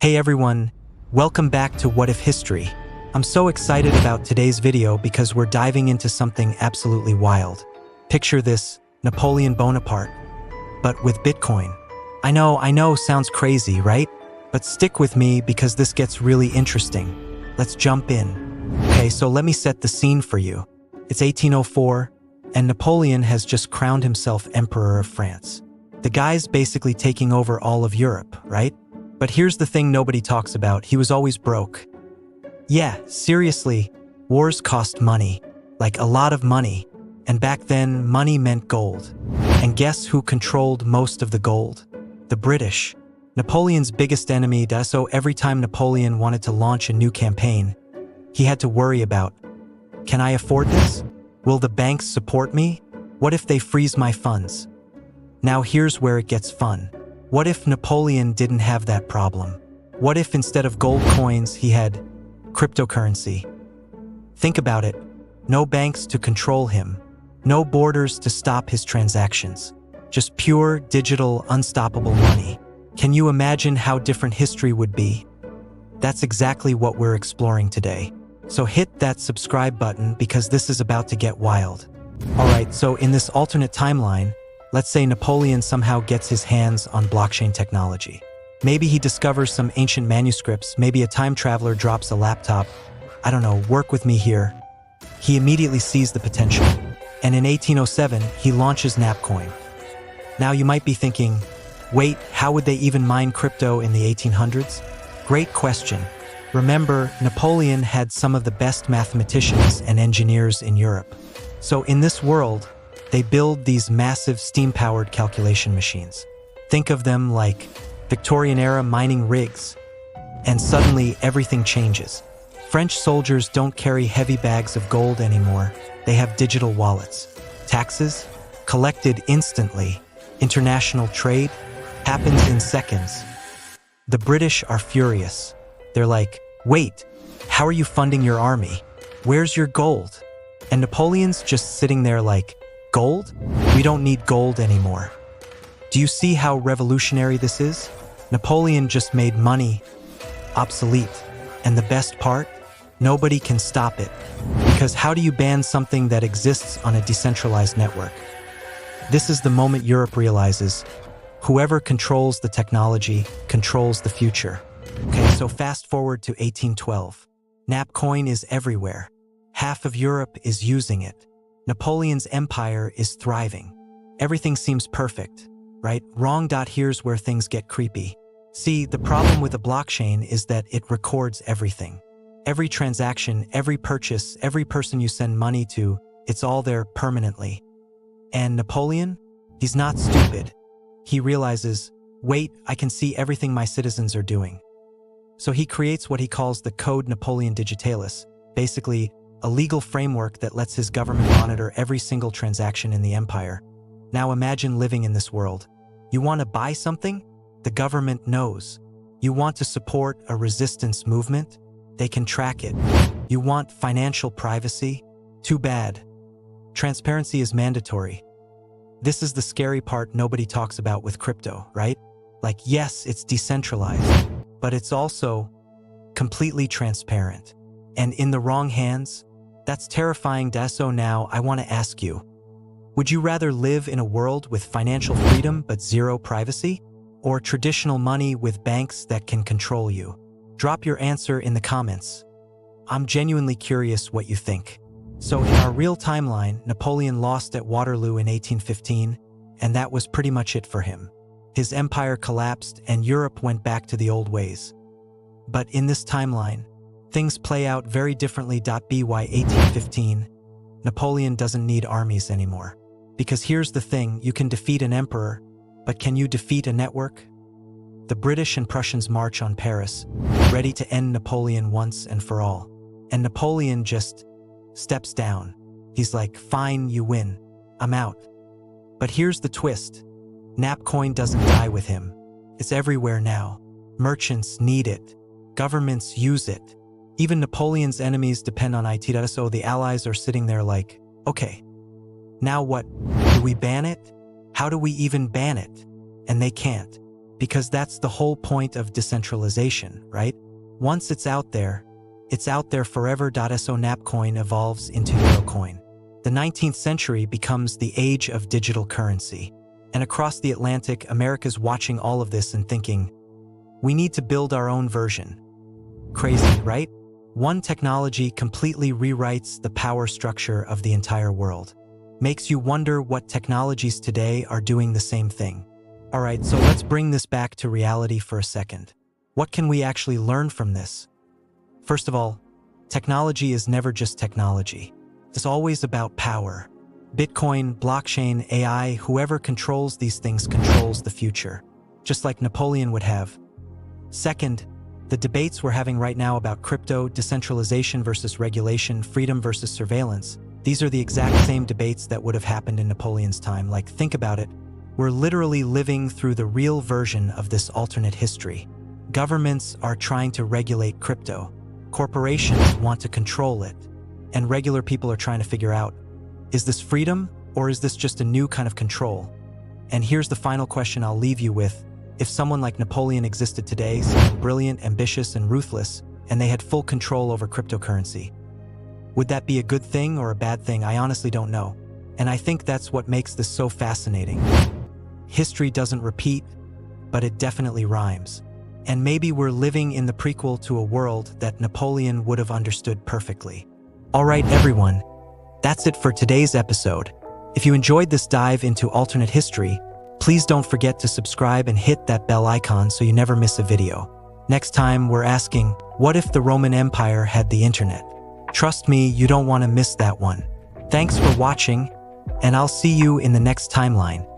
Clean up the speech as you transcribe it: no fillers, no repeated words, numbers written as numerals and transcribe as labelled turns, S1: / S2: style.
S1: Hey everyone, welcome back to What If History. I'm so excited about today's video because we're diving into something absolutely wild. Picture this, Napoleon Bonaparte, but with Bitcoin. I know, sounds crazy, right? But stick with me because this gets really interesting. Let's jump in. Okay, so let me set the scene for you. It's 1804, and Napoleon has just crowned himself Emperor of France. The guy's basically taking over all of Europe, right? But here's the thing nobody talks about, he was always broke. Yeah, seriously, wars cost money, like a lot of money. And back then, money meant gold. And guess who controlled most of the gold? The British. Napoleon's biggest enemy, so every time Napoleon wanted to launch a new campaign, he had to worry about, can I afford this? Will the banks support me? What if they freeze my funds? Now here's where it gets fun. What if Napoleon didn't have that problem? What if instead of gold coins, he had cryptocurrency? Think about it. No banks to control him. No borders to stop his transactions. Just pure, digital, unstoppable money. Can you imagine how different history would be? That's exactly what we're exploring today. So hit that subscribe button because this is about to get wild. Alright, so in this alternate timeline, let's say Napoleon somehow gets his hands on blockchain technology. Maybe he discovers some ancient manuscripts, maybe a time traveler drops a laptop. I don't know, work with me here. He immediately sees the potential. And in 1807, he launches Napcoin. Now you might be thinking, wait, how would they even mine crypto in the 1800s? Great question. Remember, Napoleon had some of the best mathematicians and engineers in Europe. So in this world, they build these massive steam-powered calculation machines. Think of them like Victorian-era mining rigs. And suddenly, everything changes. French soldiers don't carry heavy bags of gold anymore. They have digital wallets. Taxes? Collected instantly. International trade? Happens in seconds. The British are furious. They're like, wait, how are you funding your army? Where's your gold? And Napoleon's just sitting there like, gold? We don't need gold anymore. Do you see how revolutionary this is? Napoleon just made money obsolete. And the best part? Nobody can stop it. Because how do you ban something that exists on a decentralized network? This is the moment Europe realizes, whoever controls the technology controls the future. Okay, so fast forward to 1812. Napcoin is everywhere. Half of Europe is using it. Napoleon's empire is thriving. Everything seems perfect, right? Wrong. Here's where things get creepy. See, the problem with a blockchain is that it records everything. Every transaction, every purchase, every person you send money to, it's all there permanently. And Napoleon? He's not stupid. He realizes, wait, I can see everything my citizens are doing. So he creates what he calls the Code Napoleon Digitalis, basically a legal framework that lets his government monitor every single transaction in the empire. Now imagine living in this world. You want to buy something? The government knows. You want to support a resistance movement? They can track it. You want financial privacy? Too bad. Transparency is mandatory. This is the scary part nobody talks about with crypto, right? Like, yes, it's decentralized, but it's also completely transparent. And in the wrong hands, that's terrifying. So now I want to ask you, would you rather live in a world with financial freedom but zero privacy? Or traditional money with banks that can control you? Drop your answer in the comments. I'm genuinely curious what you think. So in our real timeline, Napoleon lost at Waterloo in 1815, and that was pretty much it for him. His empire collapsed and Europe went back to the old ways. But in this timeline, things play out very differently. By 1815, Napoleon doesn't need armies anymore. Because here's the thing, you can defeat an emperor, but can you defeat a network? The British and Prussians march on Paris, ready to end Napoleon once and for all. And Napoleon just steps down. He's like, fine, you win. I'm out. But here's the twist. Napcoin doesn't die with him. It's everywhere now. Merchants need it. Governments use it. Even Napoleon's enemies depend on it. So the allies are sitting there like, okay, now what? Do we ban it? How do we even ban it? And they can't. because that's the whole point of decentralization, right? Once it's out there forever. So Napcoin evolves into Eurocoin. The 19th century becomes the age of digital currency. And across the Atlantic, America's watching all of this and thinking, we need to build our own version. Crazy, right? One technology completely rewrites the power structure of the entire world. Makes you wonder what technologies today are doing the same thing. All right, so let's bring this back to reality for a second. What can we actually learn from this? First of all, technology is never just technology. It's always about power. Bitcoin, blockchain, AI, whoever controls these things controls the future, just like Napoleon would have. Second, the debates we're having right now about crypto, decentralization versus regulation, freedom versus surveillance, these are the exact same debates that would have happened in Napoleon's time. Like, think about it. We're literally living through the real version of this alternate history. Governments are trying to regulate crypto. Corporations want to control it. And regular people are trying to figure out, is this freedom or is this just a new kind of control? And here's the final question I'll leave you with. If someone like Napoleon existed today, someone brilliant, ambitious, and ruthless, and they had full control over cryptocurrency, would that be a good thing or a bad thing? I honestly don't know. And I think that's what makes this so fascinating. History doesn't repeat, but it definitely rhymes. And maybe we're living in the prequel to a world that Napoleon would have understood perfectly. All right, everyone. That's it for today's episode. If you enjoyed this dive into alternate history, please don't forget to subscribe and hit that bell icon so you never miss a video. Next time, we're asking, what if the Roman Empire had the internet? Trust me, you don't want to miss that one. Thanks for watching, and I'll see you in the next timeline.